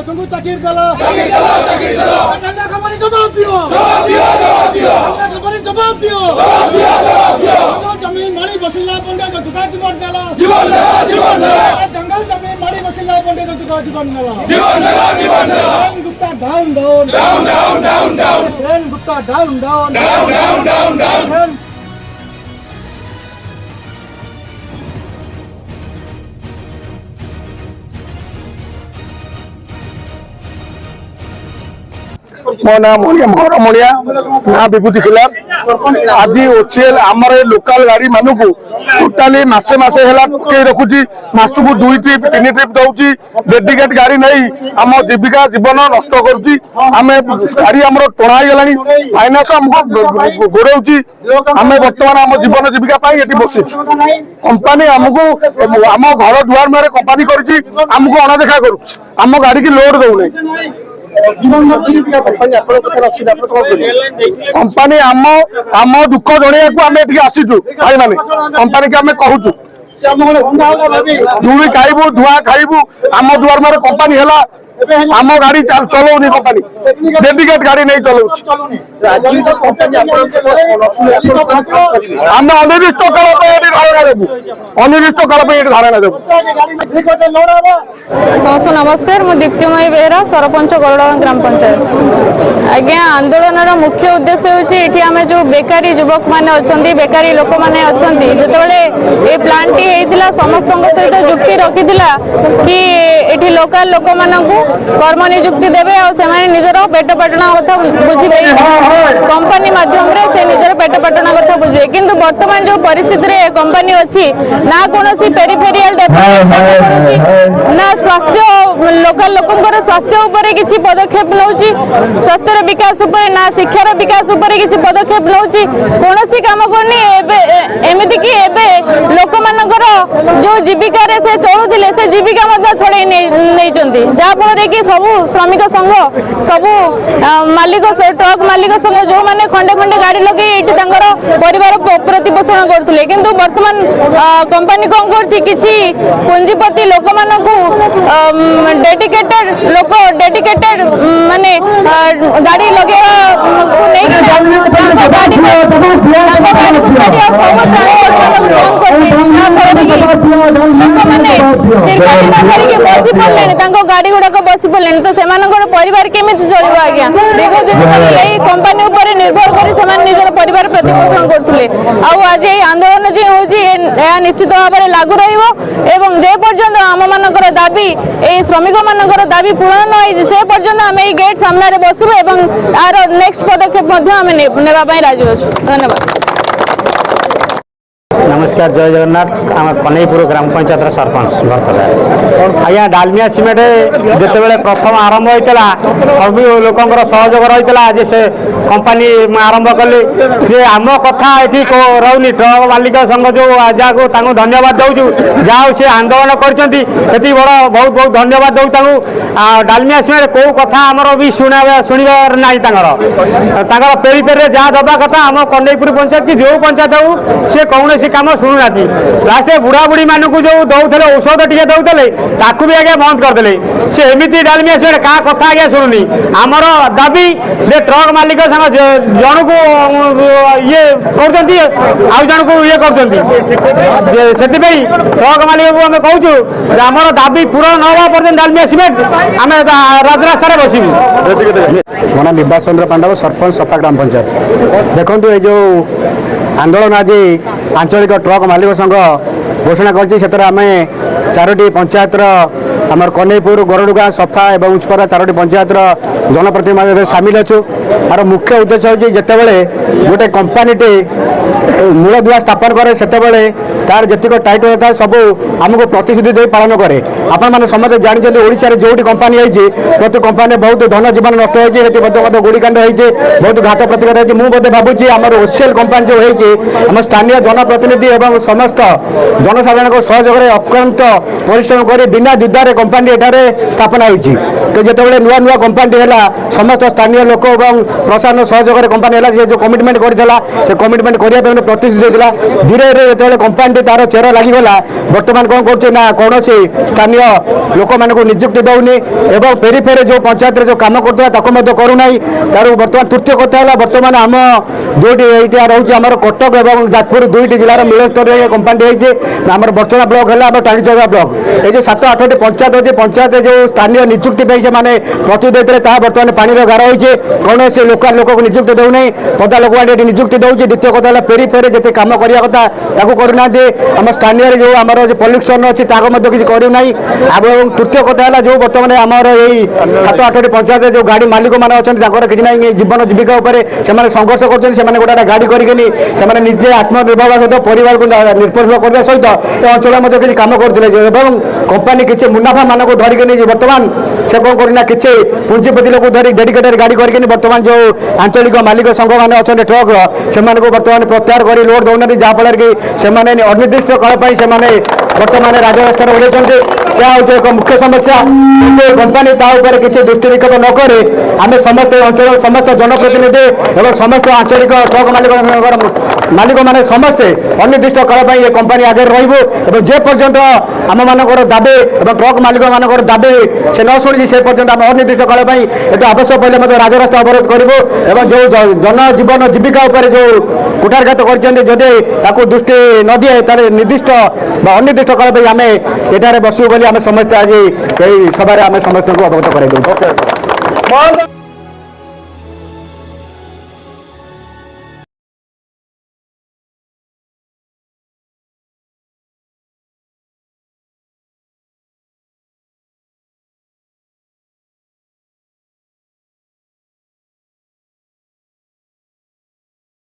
ଲୋକଙ୍କୁ ଚାକିରି ଦେଲ ଟାଟା କମ୍ପାନୀ ଜବାବ ଦିଅ ଜମିନ ମାଡ଼ି ବସିଲା ପଣ୍ଡେ ଯତୁକା ଜୀବନ ନେଲ ଜଙ୍ଗଲ ଜମିନ ମାଡ଼ି ବସିଲା ପଣ୍ଡେ ଯତୁକା ଜୀବନ ନେଲ ଗୁପ୍ତା ଡାଉନ ଗୁପ୍ତା ଡାଉନ मो ना घर मणिया ना विभूति खिलार आज ओसीएल आमर लोकल गाड़ी मानू टोटाली मसे मसे पकई रखुची मासक 2 ट्रिप 3 ट्रिप दौची डेडिकेट गाड़ी नहीं आम जीविका जीवन नष्ट करुच्ची आम गाड़ी आम टणा गला फाइनान्स आमको गोड़ाऊँगी आम बर्तमान आम जीवन जीविका ये बसी कंपानी आमको आम घर दुआर मुहर कंपानी करमको अणदेखा करुम गाड़ी की लोड दौना कंपानी आम दुख जणिया आम ये आसीचु भाई मैंने कंपानी की आम कहूँ धूली खाइबू धुआ खाइबू आम दुआर मुहर कंपानी है आम गाड़ी चलाऊनी कंपानी डेडिकेट गाड़ी नहीं चलाऊँ आम अनिर्दिष्ट काल धारणा देवु अनिर्दिष्ट काल धारणा देवु। समस्त नमस्कार मु दीप्तिमयी बेहरा सरपंच गरुड़ ग्राम पंचायत आज्ञा आंदोलन मुख्य उद्देश्य होती आम जो बेकारी युवक मैंने अच्छा बेकारी लोक मैंने अच्छा जो ये प्लांट टी समस्त सहित जुक्ति रखी कि ये लोकल लोक मानू कर्म नियुक्ति देवे और निजर पेट पाटना कथा बुझे कंपानी माध्यम से निजर पेट पाटना कथा बुझे किंतु वर्तमान जो परिस्थिति रे कंपानी अच्छी ना कौन पेरिफेरियल डेवलपमेंट ना स्वास्थ्य लोकल लोकंकर स्वास्थ्य उपरे किसी पदक्षेप नौची स्वास्थ्य विकास उपरे ना शिक्षार विकास उपरे किसी पदक्षेप नौची कौन काम करनी एमती कि लोक मानकर जो जीविका से चलुले से जीविका छड़े नहीं जहाँफल कि सबू श्रमिक संघ सबू मालिक ट्रक मालिक संघ जो मैंने खंडे खंडे गाड़ी लगे ये परिवार प्रतिपोषण करते किंतु वर्तमान कंपानी कौन कर पुंजीपति लोक मान डेडिकेटेड लोक डेडिकेटेड माने गाड़ी लगे गाड़ी गुड़ाक बसी पड़े तो से परिवार केमी चलो आज्ञा दीर्घ दिन यही कंपानी निर्भर कर निजर परिवार प्रतिपोषण करते आज ये आंदोलन जी हूँ निश्चित भाव में लागू जे पर्यंत आम मानकर दाबी ये श्रमिक मानकर दाबी पूरण न से पर्यंत आम ये गेट सामने बसबू और तार नेक्स्ट पदक्षेप नेवाई राजी अच्छु धन्यवाद। नमस्कार जय जगन्नाथ आम कन्हईपुर ग्राम पंचायत सरपंच भरतला आज्ञा डालमिया सीमेंट जिते प्रथम आरंभ होता सब लोकर सहयोग रही आज से कंपानी आरंभ कले जे आम कथा ये रोनी ट्रक मालिक संघ जो जहाँ धन्यवाद दौचु जहाँ से आंदोलन कर बड़ बहुत बहुत धन्यवाद दौ डालमिया सीमेंट कौ कथा आमर भी शुणवार ना पेरीपेरी जहाँ दबा कथा आम कन्हईपुर पंचायत कि जो पंचायत हो सी कौन काम शुणुना लास्ट बुढ़ा बुढ़ी मानक जो दौले औषध टी दौले ताकू भी आगे बंद करदे से एमती डालमिया सीमेंट क्या कथा आगे शुणुनी आमर दाबी जे ट्रक मालिक संग जन को ये कर जन को ये कर ट्रक मालिक को आम कहूँ आमर दाबी पूरा न हवा पर्यटन डालमिया सीमेंट आम राजरास्ता बसबू। मोना निवास चंद्र पांडव सरपंच सफा ग्राम पंचायत देखो ये जो आंदोलन आज आंचलिक ट्रक मालिक संघ घोषणा कर 4टी पंचायत आमर कन्हईपुर गरुड़गाँ सफा और उचपरा 4टी पंचायत जनप्रतिनिधि सामिल अच्छु तार मुख्य उद्देश्य हूँ जिते गोटे कंपानी मूलदुआ स्थापन करे से तार जीक टाइटल था सब आमको प्रतिश्रुति दे पालन करे आपण मैंने समझते जानते ओडिशा रे जो कंपानी है प्रति कंपानी बहुत धन जीवन नष्ट होती गोड़ीकांड होती बहुत घात प्रतिघात होती मुझे भावुँ आम ओसीएल कंपानी जो होती आम स्थानीय जनप्रतिनिधि और समस्त जनसाधारण सहयोग अक्लांत परिश्रम कर बिना द्विधार कंपानी एठारे स्थापना होती तो जिते नुआ नुआ कंपानी है समस्त स्थानीय लोक और प्रशासन सहयोग कंपानी है जो कमिटमेंट करता से कमिटमेंट करने प्रतिश्रुति देता धीरे धीरे जो कंपानी तार चेर लगिगला बर्तमान कौन कर कौन स्थानीय लोक मान निजुक्ति दौनी और फेरी फेरी जो पंचायत जो कम करता करूना तार बर्तमान तृतीय कथा है बर्तमान आम जो रोचे आम कटक और जाजपुर दुईट जिलार मिलन स्तर कंपानी आम बर्चना ब्लक है टाणीचौरा ब्लक ये 7-8 पंचायत अच्छे पंचायत जो स्थानीय निजुक्ति से प्रतिनिधि देते बर्तमान पानी गार होती कौन से लोकाल लोक को निजुक्ति दौना पदा लोक निजुक्ति दूसरी द्वितीय कथा है फेरी फेरी जिते कम करवा कथा करूना आम स्थानीय जो आम पल्यूसन अच्छी किसी करूना तृतीय कथा है जो बर्तमान आमर यही 7-8 पंचायत जो गाड़ी मालिक मैंने अच्छा किसी ना जीवन जीविका संघर्ष कर गोटे गाड़ी करके निजे आत्मनिर्भर सहित परिवार को निर्भरशील करने सहित अंचल किसी कम करते कंपानी किसी मुनाफा मान को धरिकी बर्तमान से कौन करना किसी पुंजीपति लोग धरी डेडिकेटेड गाड़ी करके बर्तमान जो आंचलिक मालिक संघ मैंने अच्छा ट्रक से बर्तमान प्रत्याहार कर लोड दौना जहाँफल कि अनिर्दिष्ट काल से बर्तमान राजरास्ता ओह्लैंटे से हूँ एक मुख्य समस्या कंपानी ताऊपर किसी दृष्टि निक्षेप नक आम समस्त अंचल समस्त जनप्रतिनिधि और समस्त आंचलिक ट्रक मालिक मैंने समस्ते अनिर्दिष्ट काल ये कंपानी आगे रही जे पर्यंत आम मानकर दाबी और ट्रक मालिक मानकर दाबी से न शुणी से पर्यंत आम अनिर्दिष्ट काल ये आवश्यक पड़े राजरास्ता अवरोध करूँ जो जनजीवन जीविका जो कुठारघात कर दृष्टि न दिए निर्दिष्ट अनिर्दिष्ट काल आम ये बसू बोली आम समस्ते आज सभा समस्त अवगत कर